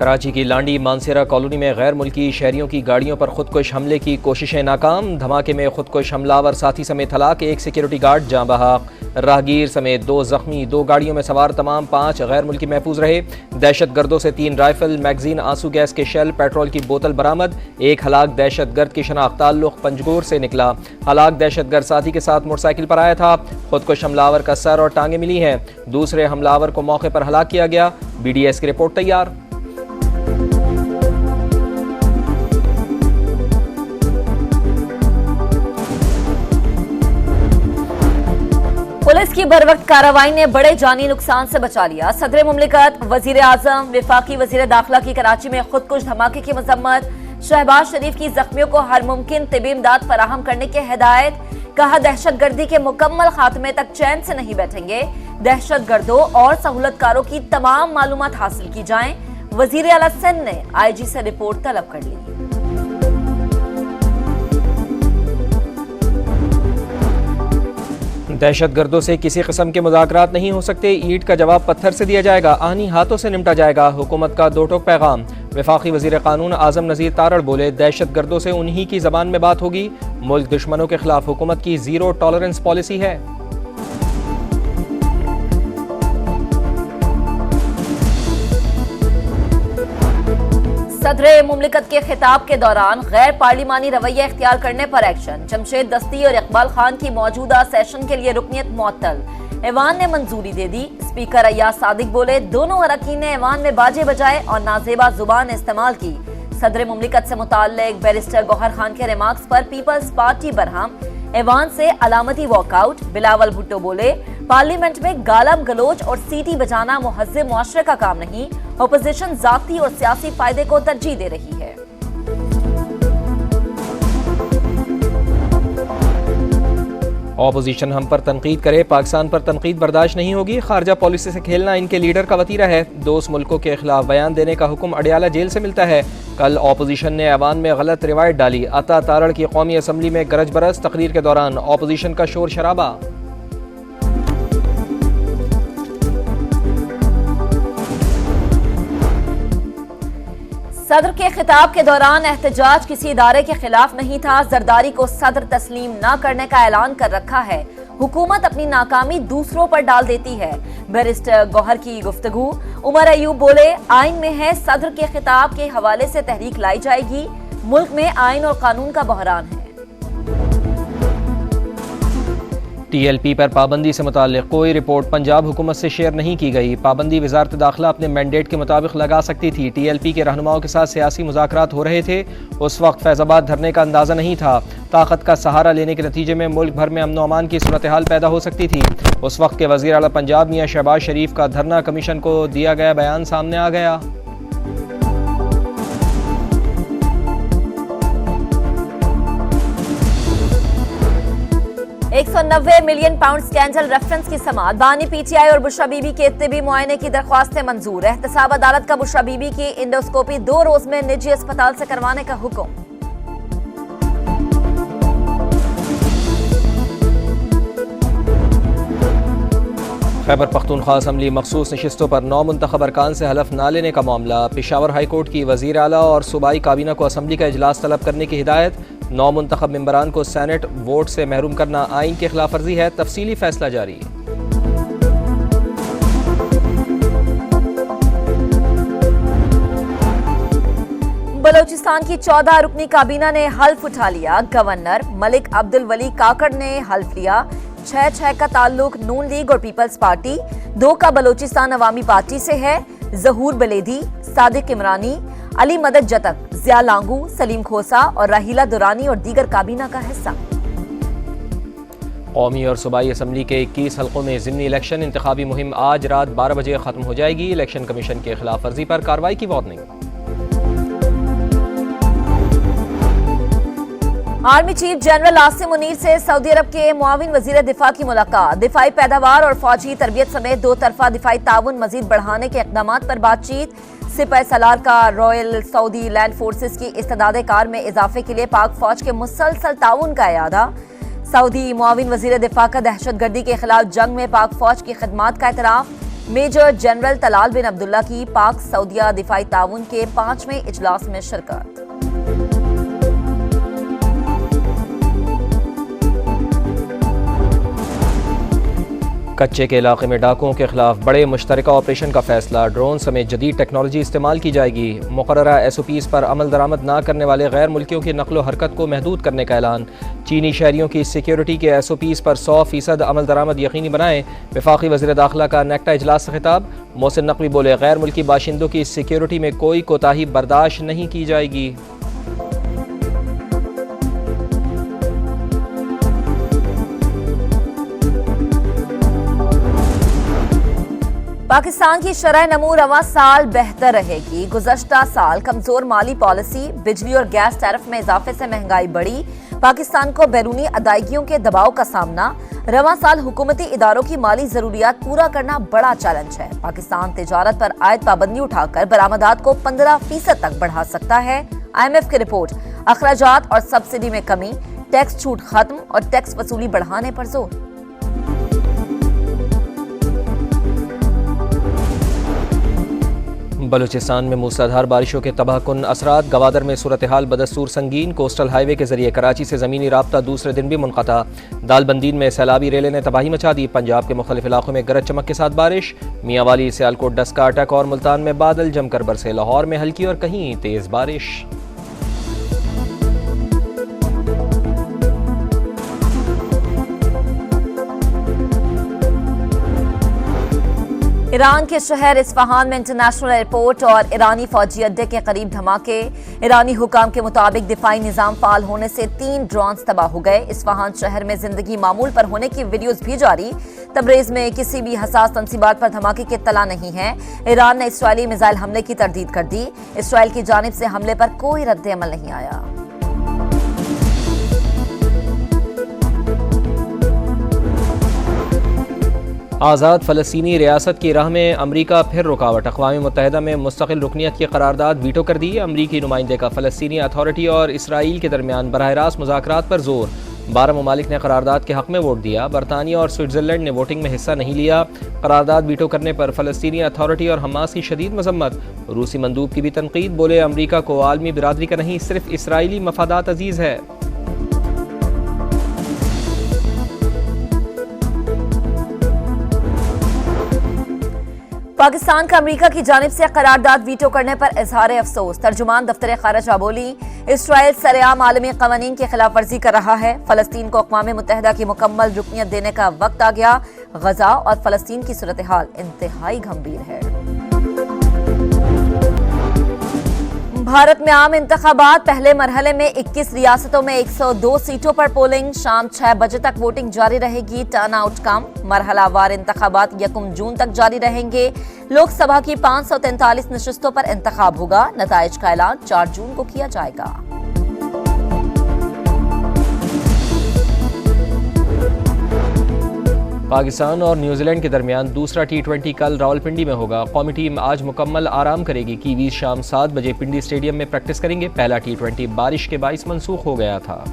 कराची की लांडी मानसेरा कॉलोनी में गैर मुल्की शहरियों की गाड़ियों पर खुदकुश हमले की कोशिशें नाकाम। धमाके में खुदकुश हमलावर साथी समेत हलाक, एक सिक्योरिटी गार्ड जाँ बहक, राहगीर समेत 2 जख्मी। 2 गाड़ियों में सवार तमाम 5 गैर मुल्की महफूज रहे। दहशतगर्दों से 3 राइफल, मैगजीन, आंसू गैस के शेल, पेट्रोल की बोतल बरामद। एक हलाक दहशतगर्द की शनाख्त ताल्लुक पंजगोर से निकला। हलाक दहशतगर्द साथी के साथ मोटरसाइकिल पर आया था। खुदकुश हमलावर का सर और टांगे मिली हैं। दूसरे हमलावर को मौके पर हलाक किया गया। BDS की रिपोर्ट तैयार। पुलिस की बरवक्त कार्रवाई ने बड़े जानी नुकसान से बचा लिया। सदर मुमलिकत, वजीर आजम, वफाकी वजीर दाखिला की कराची में खुदकुश धमाके की मजम्मत। शहबाज शरीफ की जख्मियों को हर मुमकिन तिबी इमदाद फराहम करने की हिदायत। कहा, दहशतगर्दी के मुकम्मल खात्मे तक चैन से नहीं बैठेंगे। दहशतगर्दों और सहूलतकारों की तमाम मालूमात हासिल की जाएं। वजीर आला सिंध ने IG से रिपोर्ट तलब कर ली। दहशतगर्दों से किसी किस्म के मुज़ाकरात नहीं हो सकते। ईंट का जवाब पत्थर से दिया जाएगा। आनी हाथों से निपटा जाएगा। हुकूमत का 2 टोक पैगाम। वफाकी वजीर कानून आजम नज़ीर तारड़ बोले, दहशतगर्दों से उन्हीं की जबान में बात होगी। मुल्क दुश्मनों के खिलाफ हुकूमत की 0 टॉलरेंस पॉलिसी है। सदर मुमलिकत के खिताब के दौरान गैर पार्लिमानी रवैया इख्तियार करने पर एक्शन। जमशेद दस्ती और इकबाल खान की मौजूदा सेशन के लिए रुकनियत मुअत्तल। ऐवान ने मंजूरी दे दी। स्पीकर अय्याज सादिक बोले, दोनों अरकान ने ऐवान में बाजे बजाए और नाजेबा जुबान इस्तेमाल की। सदर मुमलिकत से मुताल्लिक बैरिस्टर गौहर खान के रिमार्क्स पर पीपल्स पार्टी बरहम। ऐवान से अलामती वॉकआउट। बिलावल भुट्टो बोले, पार्लियामेंट में गालम गलोच और सीटी बजाना मुहज़्ज़ब मुआशरे का काम नहीं। अपोजिशन जाती और सियासी फायदे को तरजीह दे रही है। ऑपोजिशन हम पर तनकीद करे, पाकिस्तान पर तनकीद बर्दाश्त नहीं होगी। खारजा पॉलिसी से खेलना इनके लीडर का वतीरा है। दोस्त मुल्कों के खिलाफ बयान देने का हुक्म अडियाला जेल से मिलता है। कल ऑपोजिशन ने ऐवान में गलत रिवायत डाली। अता तारड़ की कौमी असम्बली में गरज बरस। तकरीर के दौरान ऑपोजिशन का शोर शराबा। सदर के खिताब के दौरान एहतजाज किसी इदारे के खिलाफ नहीं था। जरदारी को सदर तस्लीम न करने का ऐलान कर रखा है। हुकूमत अपनी नाकामी दूसरों पर डाल देती है। बैरिस्टर गौहर की गुफ्तगू। उमर अयूब बोले, आइन में है, सदर के खिताब के हवाले से तहरीक लाई जाएगी। मुल्क में आइन और कानून का बहरान है। TLP पर पाबंदी से मुताल्लिक कोई रिपोर्ट पंजाब हुकूमत से शेयर नहीं की गई। पाबंदी वजारत दाखिला अपने मैंडेट के मुताबिक लगा सकती थी। TLP के रहनुमाओं के साथ सियासी मुज़ाकरात हो रहे थे। उस वक्त फैज़ाबाद धरने का अंदाज़ा नहीं था। ताकत का सहारा लेने के नतीजे में मुल्क भर में अमन व अमान की सूरत हाल पैदा हो सकती थी। उस वक्त के वज़ीर आला पंजाब मियां शहबाज शरीफ का धरना कमीशन को दिया गया बयान सामने आ गया। 190 मिलियन पाउंड स्कैंडल रेफरेंस की समाअत। बानी PTI और बुशरा बीबी के तिबी मुआयने की दरख्वास्तें मंजूर। एहतसाब अदालत का बुशरा बीबी की इंडोस्कोपी 2 रोज में निजी अस्पताल से करवाने का हुक्म। खैबर पख्तूनख्वा असम्बली मखसूस नशिस्तों पर 9 मुंतखब अरकान से हलफ न लेने का मामला। पेशावर हाई कोर्ट की वज़ीर आला और सूबाई काबीना को असम्बली का इजलास तलब करने की हिदायत। 9 मुंतखब मेंबरान को सेनेट वोट से महरूम करना आइन की खिलाफ वर्जी है। तफसीली फैसला जारी। बलोचिस्तान की 14 रुकनी काबीना ने हल्फ उठा लिया। गवर्नर मलिक अब्दुल वली काकड़ ने हल्फ लिया। 6 का ताल्लुक नून लीग और पीपल्स पार्टी, 2 का बलोचिस्तान अवामी पार्टी से है। जहूर बलेदी, सादिक इमरानी, अली मदद जतक, जिया लांगू, सलीम खोसा और राहीला दुरानी और दीगर काबीना का हिस्सा। कौमी और सूबाई असम्बली के 21 हल्कों में ज़िमनी इलेक्शन इंतखाबी मुहिम आज रात 12 बजे खत्म हो जाएगी। इलेक्शन कमीशन के खिलाफ वर्जी पर कार्रवाई की warning. Army chief general Asim Munir से सऊदी अरब के मुआविन वजीर दिफा की मुलाकात। दिफाई पैदावार और फौजी तरबियत समेत 2 तरफा दिफाई ताउन मजीद बढ़ाने के इक़दाम पर बातचीत। सिपाही सलार का रॉयल सऊदी लैंड फोर्सेस की इस्तेदाद कार में इजाफे के लिए पाक फौज के मुसलसल ताउन का इयादा। सऊदी मुआविन वजीर दिफा का दहशतगर्दी के खिलाफ जंग में पाक फौज की खिदमात का एतराफ। मेजर जनरल तलाल बिन अब्दुल्ला की पाक सऊदिया दिफाई ताउन के 5वें इजलास में शिरकत। कच्चे के इलाके में डाकुओं के खिलाफ बड़े मुश्तरका ऑपरेशन का फैसला। ड्रोन समेत जदीद टेक्नोलॉजी इस्तेमाल की जाएगी। मुकर्ररा SOPs पर अमल दरामद न करने वाले गैर मुल्कियों की नकलो हरकत को महदूद करने का ऐलान। चीनी शहरियों की सिक्योरिटी के SOPs पर 100% अमल दरामद यकीनी बनाएं। वफाकी वज़ीर दाखिला का नेक्टा इजलास से खिताब। मोहसिन नकवी बोले, गैर मुल्की बाशिंदों की सिक्योरिटी में कोई कोताही बर्दाश्त नहीं की जाएगी। पाकिस्तान की शरह नमू रवा साल बेहतर रहेगी। गुज़श्ता साल कमजोर माली पॉलिसी, बिजली और गैस टैरिफ में इजाफे से महंगाई बढ़ी। पाकिस्तान को बैरूनी अदायगियों के दबाव का सामना। रवा साल हुकूमती इदारों की माली जरूरियात पूरा करना बड़ा चैलेंज है। पाकिस्तान तिजारत पर आयद पाबंदी उठाकर बरामदात को 15% तक बढ़ा सकता है। IMF की रिपोर्ट। अखराजात और सब्सिडी में कमी, टैक्स छूट खत्म और टैक्स वसूली बढ़ाने पर जोर। बलूचिस्तान में मूसलाधार बारिशों के तबाहकुन असरात। गवादर में सूरत हाल बदस्तूर संगीन। कोस्टल हाईवे के जरिए कराची से ज़मीनी राब्ता दूसरे दिन भी मुनक़ता। दालबंदीन में सैलाबी रेले ने तबाही मचा दी। पंजाब के मुख्तलिफ इलाकों में गरज चमक के साथ बारिश। मियांवाली, सियालकोट, डस्का अटक और मुल्तान में बादल जमकर बरसे। लाहौर में हल्की और कहीं तेज़ बारिश। ईरान के शहर इस्फहान में इंटरनेशनल एयरपोर्ट और ईरानी फौजी अड्डे के करीब धमाके। ईरानी हुकाम के मुताबिक दिफाई निजाम फाल होने से 3 ड्रोन्स तबाह हो गए। इस्फहान शहर में जिंदगी मामूल पर होने की वीडियोस भी जारी। तबरेज में किसी भी हसास तंसीबात पर धमाके की इत्तला नहीं है। ईरान ने इसराइली मिसाइल हमले की तरदीद कर दी। इसराइल की जानिब से हमले पर कोई रद्द अमल नहीं आया। आज़ाद फ़लस्तीनी रियासत की राह में अमरीका फिर रुकावट। अक़वाम मुत्तहिदा में मुस्तकिल रुकनियत की करारदाद वीटो कर दी। अमरीकी नुमाइंदे का फ़लस्तीनी अथॉरिटी और इसराइल के दरमियान बराह रास्त मुज़ाकरात पर जोर। 12 ममालिक ने करारदाद के हक़ में वोट दिया। बरतानिया और स्विट्ज़रलैंड ने वोटिंग में हिस्सा नहीं लिया। करारदाद वीटो करने पर फ़लस्तीनी अथॉरिटी और हमास की शदीद मजम्मत। रूसी मंदूब की भी तनकीद। बोले, अमरीका को आलमी बिरादरी का नहीं, सिर्फ इसराइली मफादात अजीज़ है। पाकिस्तान का अमेरिका की जानिब से करारदाद वीटो करने पर इजहार अफसोस। तर्जुमान दफ्तर खारजा बोली, इसराइल सरेआम आलमी कवानीन की खिलाफ वर्जी कर रहा है। फलस्तीन को अक़वाम मुत्तहिदा की मुकम्मल रुकनियत देने का वक्त आ गया। गजा और फलस्तीन की सूरत हाल इंतहाई गंभीर है। भारत में आम इंतखाबात। पहले मरहले में 21 रियासतों में 102 सीटों पर पोलिंग। शाम 6 बजे तक वोटिंग जारी रहेगी। टर्न आउट कम। मरहलावार इंतखाबात 1 जून तक जारी रहेंगे। लोकसभा की 543 नशिस्तों पर इंतखाब होगा। नताइज का ऐलान 4 जून को किया जाएगा। पाकिस्तान और न्यूजीलैंड के दरमियान दूसरा T20 कल रावलपिंडी में होगा। कौमी टीम आज मुकम्मल आराम करेगी। कीवीज शाम 7 बजे पिंडी स्टेडियम में प्रैक्टिस करेंगे। पहला T20 बारिश के बाइस मनसूख हो गया था।